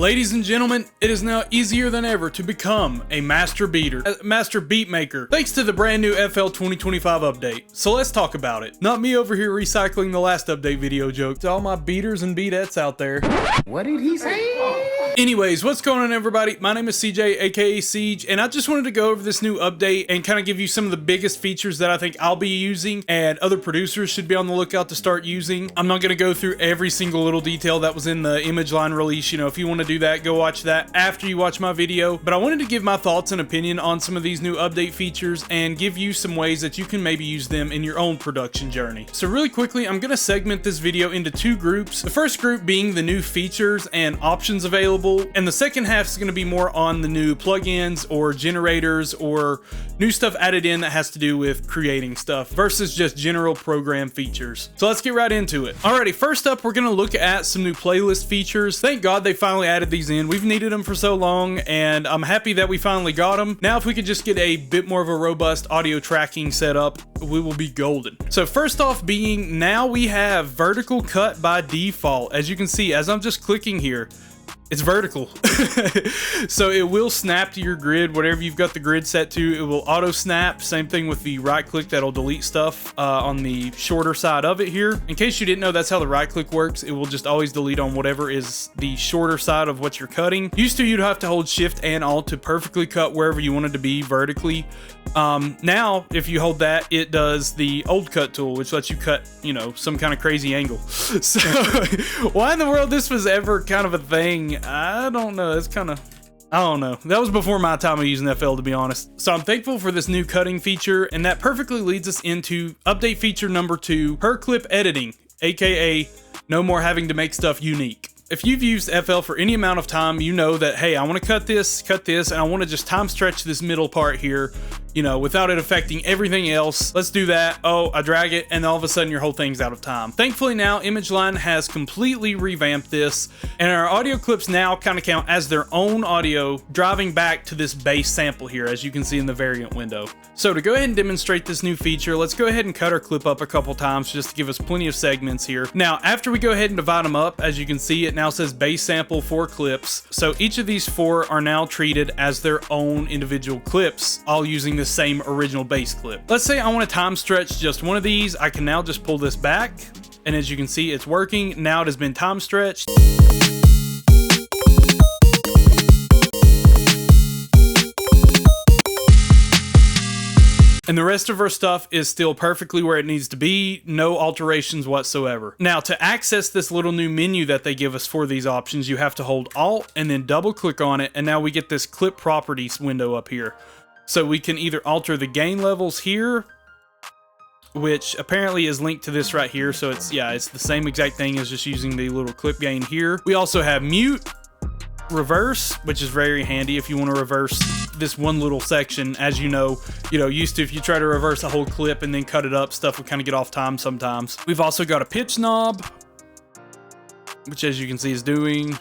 Ladies and gentlemen, it is now easier than ever to become a master beat maker, thanks to the brand new FL 2025 update. So let's talk about it. Not me over here recycling the last update video joke to all my beaters and beatettes out there. What did he say? Anyways, what's going on, everybody? My name is CJ, aka Siege, and I just wanted to go over this new update and kind of give you some of the biggest features that I think I'll be using and other producers should be on the lookout to start using. I'm not going to go through every single little detail that was in the image line release. You know, if you want to do that, go watch that after you watch my video. But I wanted to give my thoughts and opinion on some of these new update features and give you some ways that you can maybe use them in your own production journey. So really quickly, I'm going to segment this video into two groups. The first group being the new features and options available, and the second half is going to be more on the new plugins or generators or new stuff added in that has to do with creating stuff versus just general program features. So let's get right into it. Alrighty, first up, we're going to look at some new playlist features. Thank God they finally added these in. We've needed them for so long, and I'm happy that we finally got them. Now, if we could just get a bit more of a robust audio tracking setup, we will be golden. So first off being, now we have vertical cut by default. As you can see, as I'm just clicking here, it's vertical. So it will snap to your grid, whatever you've got the grid set to. It will auto snap. Same thing with the right click, that'll delete stuff on the shorter side of it here. In case you didn't know, that's how the right click works. It will just always delete on whatever is the shorter side of what you're cutting. Used to, you'd have to hold Shift and Alt to perfectly cut wherever you wanted to be vertically. Now, if you hold that, it does the old cut tool, which lets you cut, you know, some kind of crazy angle. So why in the world this was ever kind of a thing, I don't know. It's kind of, I don't know. That was before my time of using FL, to be honest. So I'm thankful for this new cutting feature, and that perfectly leads us into update feature number 2, per clip editing, aka no more having to make stuff unique. If you've used FL for any amount of time, you know that, hey, I want to cut this, and I want to just time stretch this middle part here, you know, without it affecting everything else. Let's do that. Oh, I drag it, and all of a sudden your whole thing's out of time. Thankfully now, ImageLine has completely revamped this, and our audio clips now kind of count as their own audio, driving back to this base sample here, as you can see in the variant window. So to go ahead and demonstrate this new feature, let's go ahead and cut our clip up a couple times just to give us plenty of segments here. Now, after we go ahead and divide them up, as you can see, it now says base sample 4 clips. So each of these 4 are now treated as their own individual clips, all using the same original base clip. Let's say I want to time stretch just one of these. I can now just pull this back, and as you can see, it's working. Now it has been time stretched. And the rest of our stuff is still perfectly where it needs to be, no alterations whatsoever. Now, to access this little new menu that they give us for these options, you have to hold Alt and then double click on it, and now we get this clip properties window up here. So we can either alter the gain levels here, which apparently is linked to this right here. So it's, yeah, it's the same exact thing as just using the little clip gain here. We also have mute, reverse, which is very handy if you want to reverse this one little section. As you know, used to, if you try to reverse a whole clip and then cut it up, stuff would kind of get off time sometimes. We've also got a pitch knob, which as you can see is doing,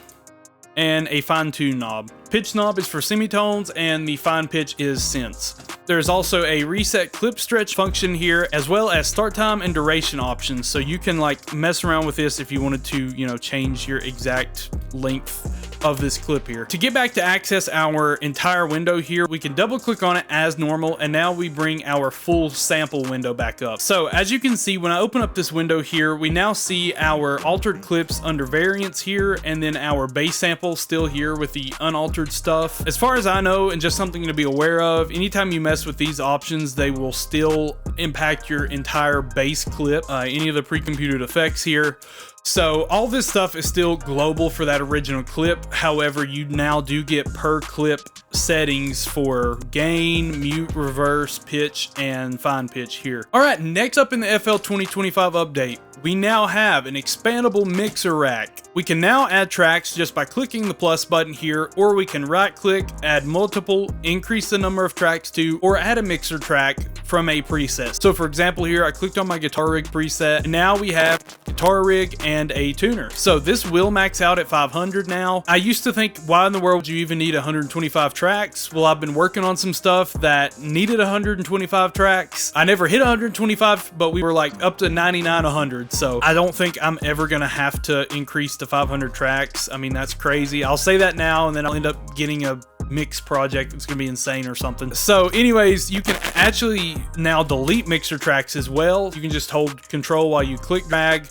and a fine tune knob. Pitch knob is for semitones and the fine pitch is synths. There's also a reset clip stretch function here, as well as start time and duration options. So you can like mess around with this if you wanted to, change your exact length of this clip here. To get back to access our entire window here, we can double click on it as normal, and now we bring our full sample window back up. So as you can see, when I open up this window here, we now see our altered clips under variants here, and then our base sample still here with the unaltered stuff. As far as I know, and just something to be aware of, anytime you mess with these options, they will still impact your entire base clip, any of the pre-computed effects here. So all this stuff is still global for that original clip. However, you now do get per clip settings for gain, mute, reverse, pitch, and fine pitch here. All right, next up in the FL 2025 update, we now have an expandable mixer rack. We can now add tracks just by clicking the plus button here, or we can right click, add multiple, increase the number of tracks to, or add a mixer track from a preset. So for example here, I clicked on my guitar rig preset, and now we have guitar rig and a tuner. So this will max out at 500 now. I used to think, why in the world would you even need 125 tracks? Well, I've been working on some stuff that needed 125 tracks. I never hit 125, but we were like up to 99, 100. 500. So I don't think I'm ever gonna have to increase to 500 tracks. I mean, that's crazy. I'll say that now, and then I'll end up getting a mix project that's gonna be insane or something. So anyways, you can actually now delete mixer tracks as well. You can just hold control while you click drag,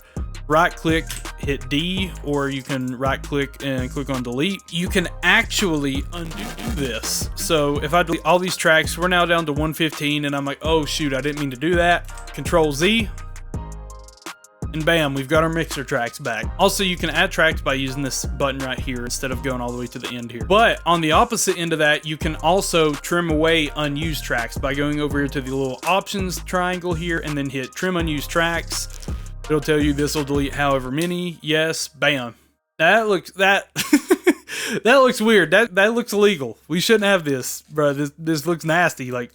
right click, hit D, or you can right click and click on delete. You can actually undo this. So if I delete all these tracks, we're now down to 115, and I'm like, oh shoot, I didn't mean to do that. Control Z, and bam, we've got our mixer tracks back. Also, you can add tracks by using this button right here instead of going all the way to the end here. But on the opposite end of that, you can also trim away unused tracks by going over here to the little options triangle here and then hit trim unused tracks. It'll tell you this will delete however many. Yes, bam. That looks that looks weird. That looks illegal. We shouldn't have this, bro. This looks nasty. Like,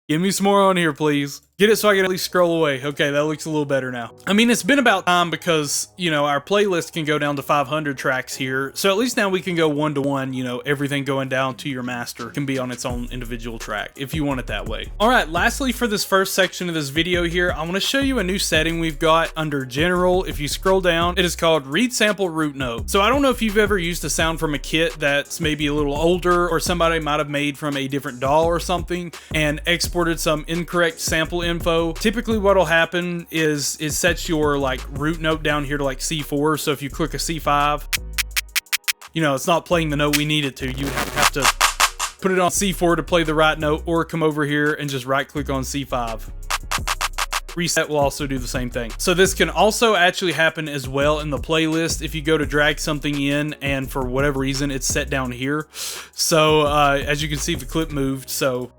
give me some more on here, please. Get it so I can at least scroll away. Okay, that looks a little better now. I mean, it's been about time because, you know, our playlist can go down to 500 tracks here. So at least now we can go one-to-one, you know, everything going down to your master can be on its own individual track if you want it that way. All right, lastly for this first section of this video here, I want to show you a new setting we've got under general. If you scroll down, it is called read sample root note. So I don't know if you've ever used a sound from a kit that's maybe a little older or somebody might have made from a different DAW or something and exported some incorrect sample info. Typically what'll happen is it sets your like root note down here to like C4. So if you click a C5, you know, it's not playing the note we need it to. You have to put it on C4 to play the right note, or come over here and just right click on C5. Reset will also do the same thing. So this can also actually happen as well in the playlist if you go to drag something in and for whatever reason it's set down here. So as you can see, the clip moved. So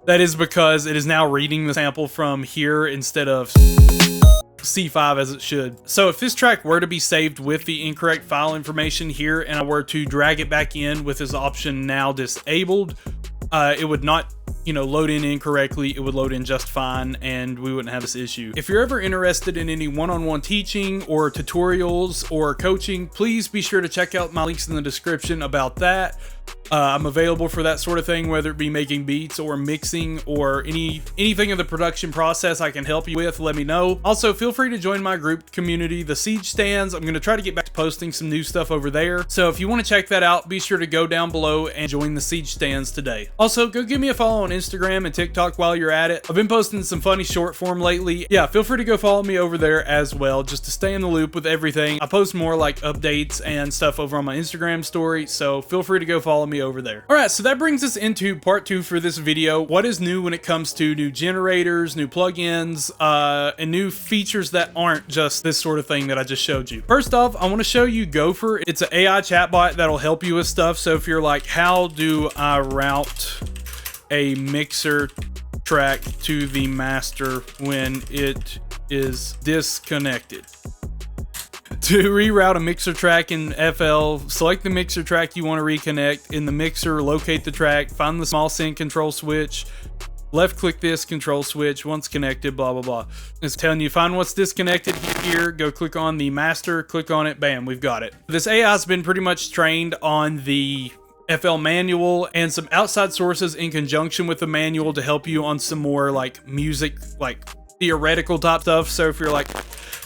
that is because it is now reading the sample from here instead of C5 as it should. So if this track were to be saved with the incorrect file information here and I were to drag it back in with this option now disabled, it would not, you know, load in incorrectly. It would load in just fine and we wouldn't have this issue. If you're ever interested in any one-on-one teaching or tutorials or coaching, please be sure to check out my links in the description about that. I'm available for that sort of thing, whether it be making beats or mixing or anything in the production process I can help you with, let me know. Also, feel free to join my group community, the Siege Stands. I'm going to try to get back to posting some new stuff over there. So if you want to check that out, be sure to go down below and join the Siege Stands today. Also, go give me a follow on Instagram and TikTok while you're at it. I've been posting some funny short form lately. Yeah, feel free to go follow me over there as well, just to stay in the loop with everything. I post more like updates and stuff over on my Instagram story, so feel free to go follow me over there. All right, so that brings us into part 2 for this video. What is new when it comes to new generators, new plugins, and new features that aren't just this sort of thing that I just showed you. First off, I want to show you Gopher. It's an AI chatbot that'll help you with stuff. So if you're like, how do I route a mixer track to the master when it is disconnected? To reroute a mixer track in FL, select the mixer track you want to reconnect. In the mixer, locate the track, find the small sync control switch, left click this control switch, once connected, blah, blah, blah. It's telling you find what's disconnected here, go click on the master, click on it, bam, we've got it. This AI has been pretty much trained on the FL manual and some outside sources in conjunction with the manual to help you on some more like music, like theoretical type stuff. So if you're like,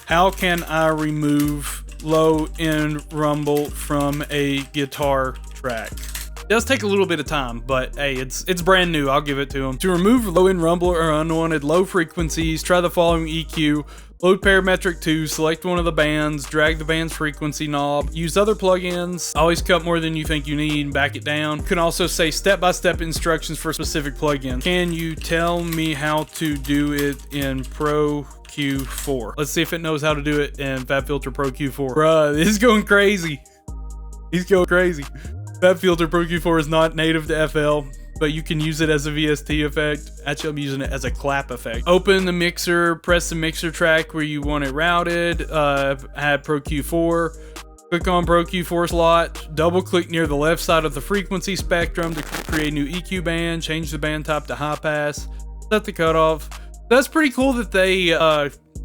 how can I remove low end rumble from a guitar track? It does take a little bit of time, but hey, it's brand new. I'll give it to them. To remove low end rumble or unwanted low frequencies, try the following EQ. Load parametric 2, select one of the bands, drag the band's frequency knob, use other plugins, always cut more than you think you need and back it down. You can also say step-by-step instructions for specific plugins. Can you tell me how to do it in Pro Q4? Let's see if it knows how to do it in FabFilter Pro Q4. Bruh, this is going crazy. He's going crazy. FabFilter Pro Q4 is not native to FL, but you can use it as a VST effect. Actually, I'm using it as a clap effect. Open the mixer, press the mixer track where you want it routed, add Pro Q4, click on Pro Q4 slot, double click near the left side of the frequency spectrum to create a new EQ band, change the band type to high pass, set the cutoff. That's pretty cool that they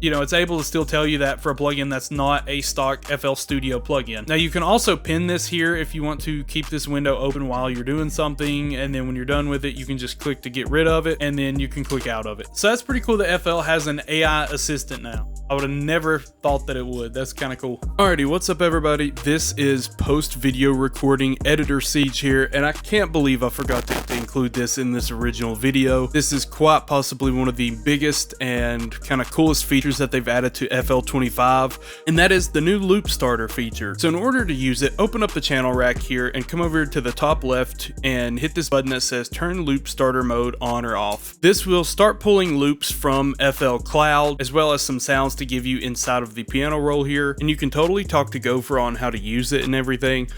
you know, it's able to still tell you that for a plugin that's not a stock FL Studio plugin. Now you can also pin this here if you want to keep this window open while you're doing something, and then when you're done with it, you can just click to get rid of it, and then you can click out of it. So that's pretty cool that FL has an AI assistant now. I would have never thought that it would. That's kind of cool. Alrighty, what's up everybody? This is post video recording editor Siege here, and I can't believe I forgot to include this in this original video. This is quite possibly one of the biggest and kind of coolest features that they've added to FL25, and that is the new loop starter feature. So in order to use it, open up the channel rack here and come over to the top left and hit this button that says turn loop starter mode on or off. This will start pulling loops from FL Cloud as well as some sounds to give you inside of the piano roll here, and you can totally talk to Gopher on how to use it and everything.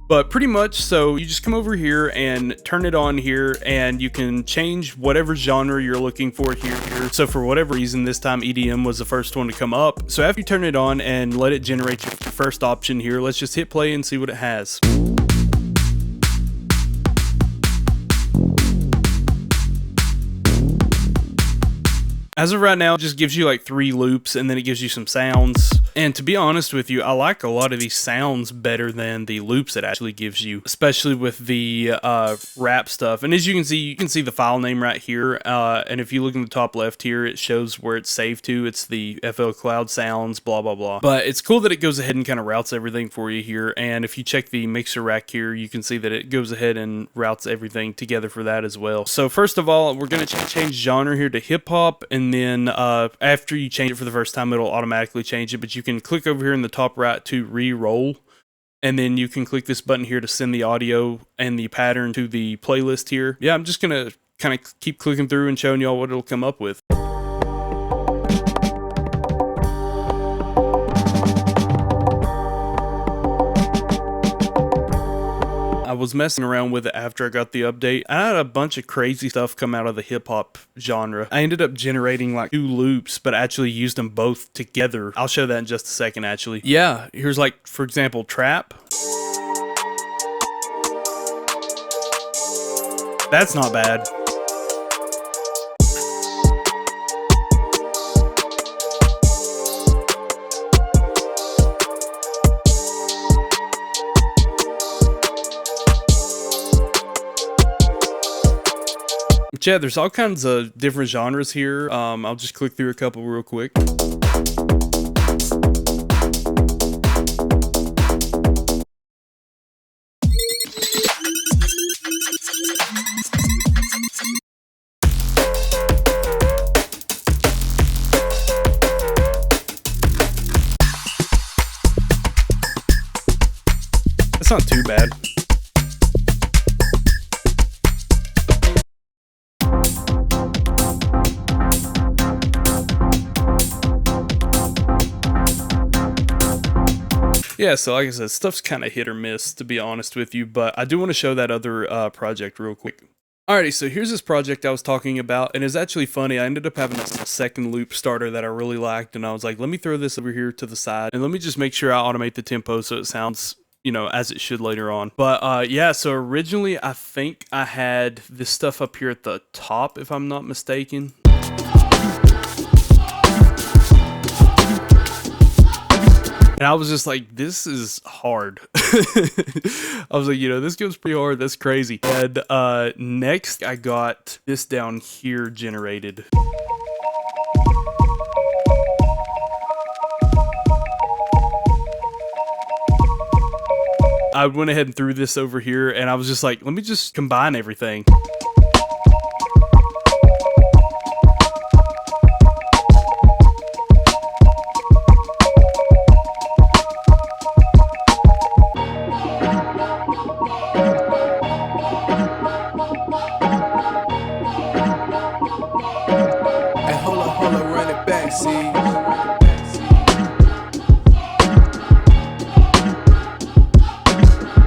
But pretty much, so you just come over here and turn it on here, and you can change whatever genre you're looking for here. So for whatever reason, this time EDM was the first one to come up. So after you turn it on and let it generate your first option here, let's just hit play and see what it has. As of right now, it just gives you like 3 loops, and then it gives you some sounds. And to be honest with you, I like a lot of these sounds better than the loops it actually gives you, especially with the rap stuff. And as you can see the file name right here. And if you look in the top left here, it shows where it's saved to. It's the FL Cloud sounds, blah, blah, blah. But it's cool that it goes ahead and kind of routes everything for you here. And if you check the mixer rack here, you can see that it goes ahead and routes everything together for that as well. So first of all, we're going to change genre here to hip hop. And then after you change it for the first time, it'll automatically change it. But you can click over here in the top right to re-roll, and then you can click this button here to send the audio and the pattern to the playlist here. Yeah, I'm just gonna kind of keep clicking through and showing y'all what it'll come up with. I was messing around with it after I got the update. I had a bunch of crazy stuff come out of the hip hop genre. I ended up generating like 2 loops, but actually used them both together. I'll show that in just a second actually. Yeah, here's like, for example, trap. That's not bad. Yeah, there's all kinds of different genres here. I'll just click through a couple real quick. That's not too bad. Yeah, so like I said, stuff's kind of hit or miss, to be honest with you, but I do want to show that other project real quick. Alrighty, so here's this project I was talking about, and it's actually funny. I ended up having a second loop starter that I really liked, and I was like, let me throw this over here to the side, and let me just make sure I automate the tempo so it sounds, you know, as it should later on. But yeah, so originally I think I had this stuff up here at the top, if I'm not mistaken. And I was just like, this is hard. I was like, you know, this goes pretty hard. That's crazy. And next, I got this down here generated. I went ahead and threw this over here, and I was just like, let me just combine everything.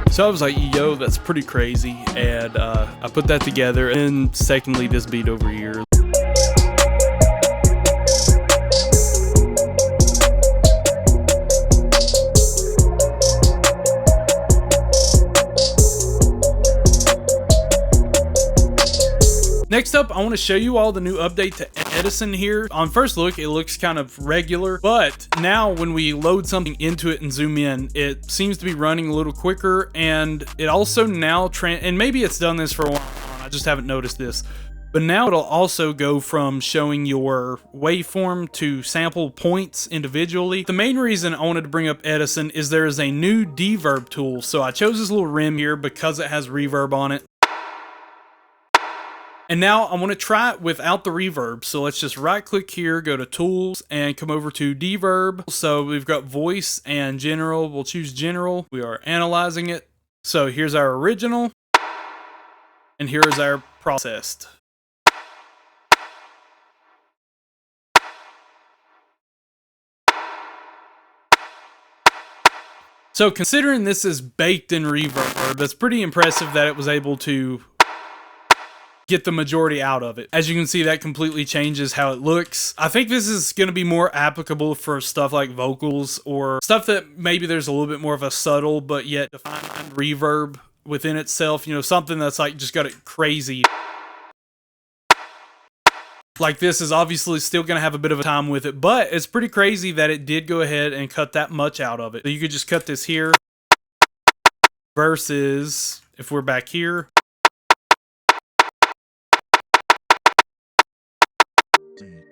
So I was like, yo, that's pretty crazy, and I put that together, and secondly, this beat over here. Next up, I want to show you all the new update to Edison here. On first look, it looks kind of regular, but now when we load something into it and zoom in, it seems to be running a little quicker, and it also now, and maybe it's done this for a while, I just haven't noticed this, but now it'll also go from showing your waveform to sample points individually. The main reason I wanted to bring up Edison is there is a new De-Reverb tool. So I chose this little rim here because it has reverb on it. And now I want to try it without the reverb. So let's just right click here, go to tools, and come over to De-Reverb. So we've got voice and general. We'll choose general. We are analyzing it. So here's our original, and here is our processed. So considering this is baked in reverb, that's pretty impressive that it was able to get the majority out of it. As you can see, that completely changes how it looks. I think this is going to be more applicable for stuff like vocals or stuff that maybe there's a little bit more of a subtle but yet defined reverb within itself. You know, something that's like just got it crazy. Like this is obviously still going to have a bit of a time with it, but it's pretty crazy that it did go ahead and cut that much out of it. So you could just cut this here versus if we're back here.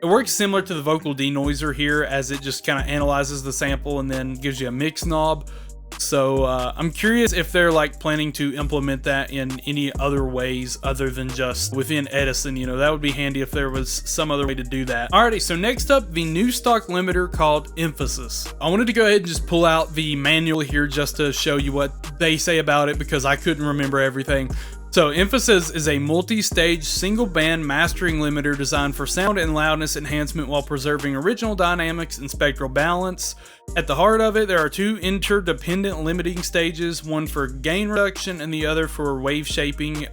It works similar to the vocal denoiser here as it just kind of analyzes the sample and then gives you a mix knob. So I'm curious if they're like planning to implement that in any other ways other than just within Edison. You know, that would be handy if there was some other way to do that. Alrighty, so next up, the new stock limiter called Emphasis. I wanted to go ahead and just pull out the manual here just to show you what they say about it because I couldn't remember everything. So Emphasis is a multi-stage single band mastering limiter designed for sound and loudness enhancement while preserving original dynamics and spectral balance. At the heart of it, there are two interdependent limiting stages, one for gain reduction and the other for wave shaping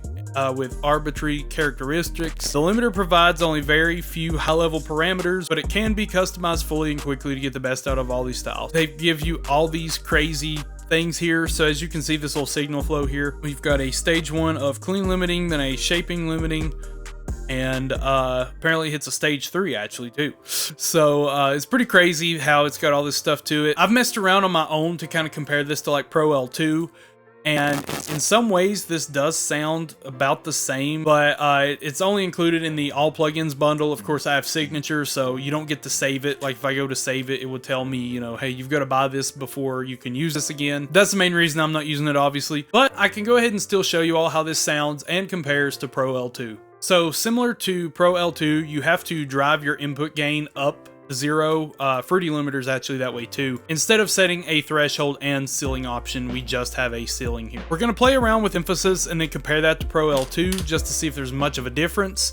with arbitrary characteristics. The limiter provides only very few high-level parameters, but it can be customized fully and quickly to get the best out of all these styles. They give you all these crazy things here. So as you can see, this little signal flow here, we've got a stage 1 of clean limiting, then a shaping limiting, and apparently hits a stage 3 actually too. So it's pretty crazy how it's got all this stuff to it. I've messed around on my own to kind of compare this to like Pro L2, and in some ways this does sound about the same, but it's only included in the all plugins bundle. Of course I have Signature, so you don't get to save it. Like if I go to save it, it would tell me, you know, hey, you've got to buy this before you can use this again. That's the main reason I'm not using it, obviously, but I can go ahead and still show you all how this sounds and compares to Pro L2. So similar to Pro L2, you have to drive your input gain up 0. Fruity Limiter is actually that way too. Instead of setting a threshold and ceiling option, we just have a ceiling here. We're going to play around with Emphasis and then compare that to Pro L2 just to see if there's much of a difference.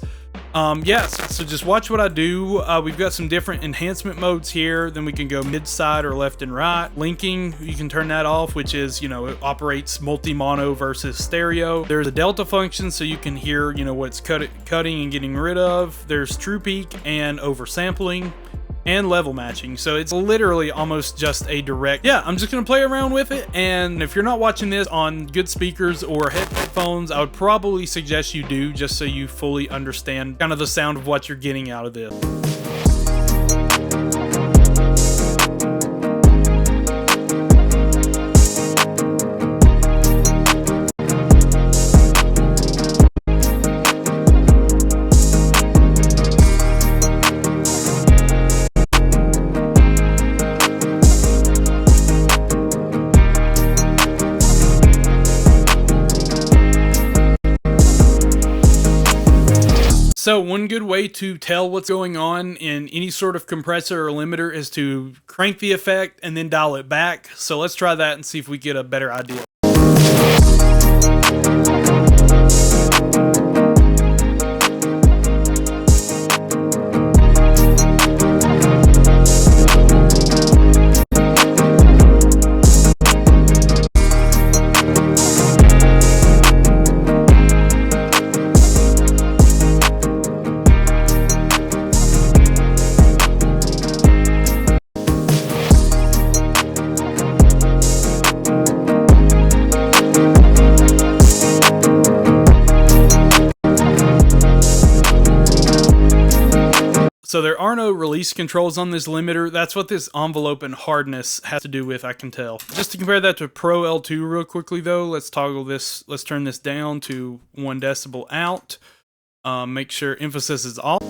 Yes, so just watch what I do. We've got some different enhancement modes here. Then we can go mid-side or left and right. Linking, you can turn that off, which is, you know, it operates multi-mono versus stereo. There's a delta function, so you can hear, you know, what it's cutting and getting rid of. There's true peak and oversampling, and level matching. So it's literally almost just a direct, yeah, I'm just gonna play around with it. And if you're not watching this on good speakers or headphones, I would probably suggest you do, just so you fully understand kind of the sound of what you're getting out of this. So one good way to tell what's going on in any sort of compressor or limiter is to crank the effect and then dial it back. So let's try that and see if we get a better idea. So there are no release controls on this limiter. That's what this envelope and hardness has to do with, I can tell. Just to compare that to Pro L2 real quickly though, let's toggle this, let's turn this down to 1 decibel out. Make sure emphasis is off.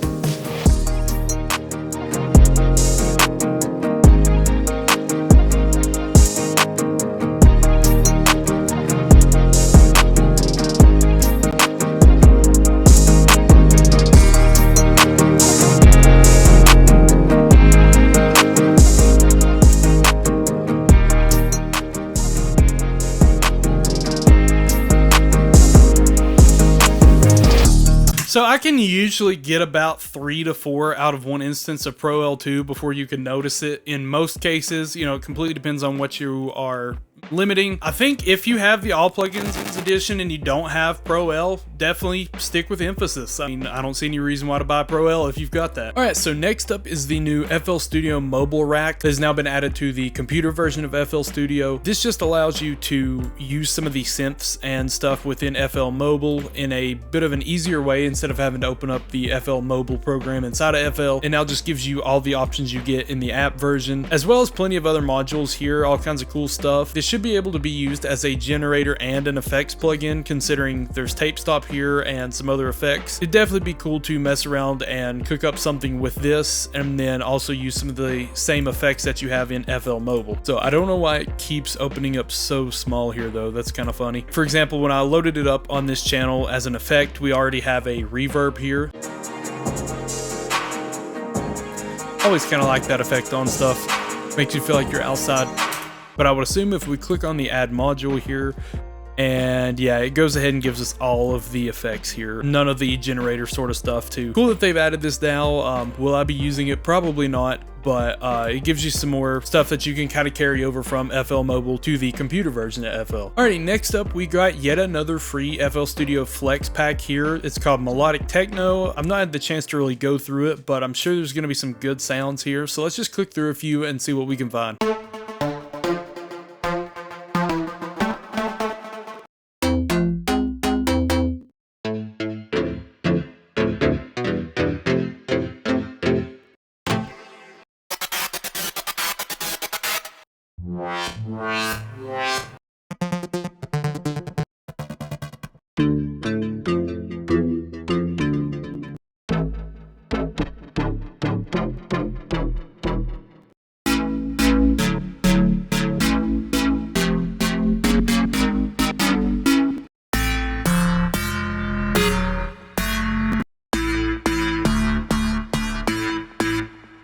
So I can usually get about 3 to 4 out of 1 instance of Pro L2 before you can notice it. In most cases, you know, it completely depends on what you are limiting. I think if you have the all plugins edition and you don't have Pro L, definitely stick with emphasis. I mean, I don't see any reason why to buy Pro L if you've got that. All right, so next up is the new FL Studio mobile rack that has now been added to the computer version of FL Studio. This just allows you to use some of the synths and stuff within FL Mobile in a bit of an easier way instead of having to open up the FL Mobile program inside of FL. It now just gives you all the options you get in the app version, as well as plenty of other modules here, all kinds of cool stuff. This should be able to be used as a generator and an effects plugin, considering there's tape stop here and some other effects. It'd definitely be cool to mess around and cook up something with this and then also use some of the same effects that you have in FL Mobile. So I don't know why it keeps opening up so small here though. That's kind of funny. For example, when I loaded it up on this channel as an effect, we already have a reverb here. Always kind of like that effect on stuff. Makes you feel like you're outside. But I would assume if we click on the add module here, and yeah, it goes ahead and gives us all of the effects here. None of the generator sort of stuff too. Cool that they've added this now. Will I be using it? Probably not, but it gives you some more stuff that you can kind of carry over from FL Mobile to the computer version of FL. Alrighty, next up we got yet another free FL Studio Flex pack here. It's called Melodic Techno. I've not had the chance to really go through it, but I'm sure there's going to be some good sounds here. So let's just click through a few and see what we can find.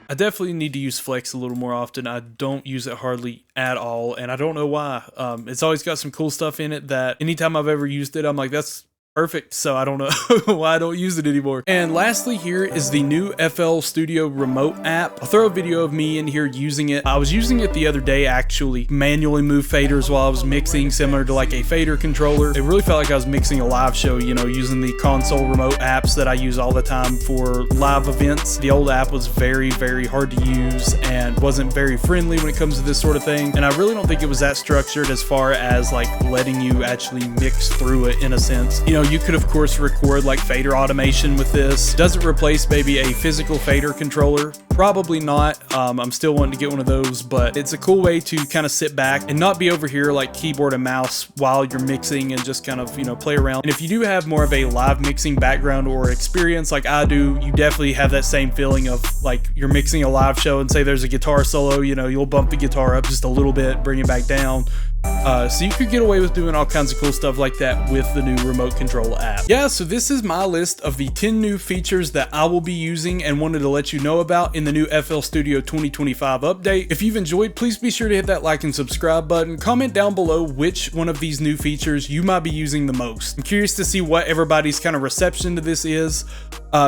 I definitely need to use Flex a little more often. I don't use it hardly at all, and I don't know why. It's always got some cool stuff in it that anytime I've ever used it, I'm like, that's perfect. So I don't know why I don't use it anymore. And lastly here is the new FL Studio remote app. I'll throw a video of me in here using it. I was using it the other day, actually manually move faders while I was mixing, similar to like a fader controller. It really felt like I was mixing a live show, you know, using the console remote apps that I use all the time for live events. The old app was very, very hard to use and wasn't very friendly when it comes to this sort of thing. And I really don't think it was that structured as far as like letting you actually mix through it in a sense. You know, you could of course record like fader automation with this. Does it replace maybe a physical fader controller? Probably not. I'm still wanting to get one of those, but it's a cool way to kind of sit back and not be over here like keyboard and mouse while you're mixing and just kind of, you know, play around. And if you do have more of a live mixing background or experience like I do, you definitely have that same feeling of like you're mixing a live show and say there's a guitar solo, you know, you'll bump the guitar up just a little bit, bring it back down. So you could get away with doing all kinds of cool stuff like that with the new remote control app. Yeah, so this is my list of the 10 new features that I will be using and wanted to let you know about in the new FL Studio 2025 update. If you've enjoyed, please be sure to hit that like and subscribe button. Comment down below which one of these new features you might be using the most. I'm curious to see what everybody's kind of reception to this is.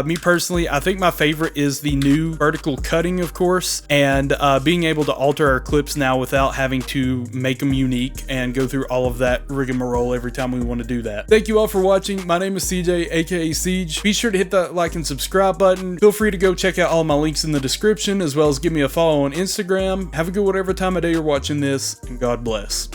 Me personally, I think my favorite is the new vertical cutting, of course, and being able to alter our clips now without having to make them unique and go through all of that rigmarole every time we want to do that. Thank you all for watching. My name is CJ, aka Siege. Be sure to hit that like and subscribe button. Feel free to go check out all my links in the description, as well as give me a follow on Instagram. Have a good whatever time of day you're watching this, and God bless.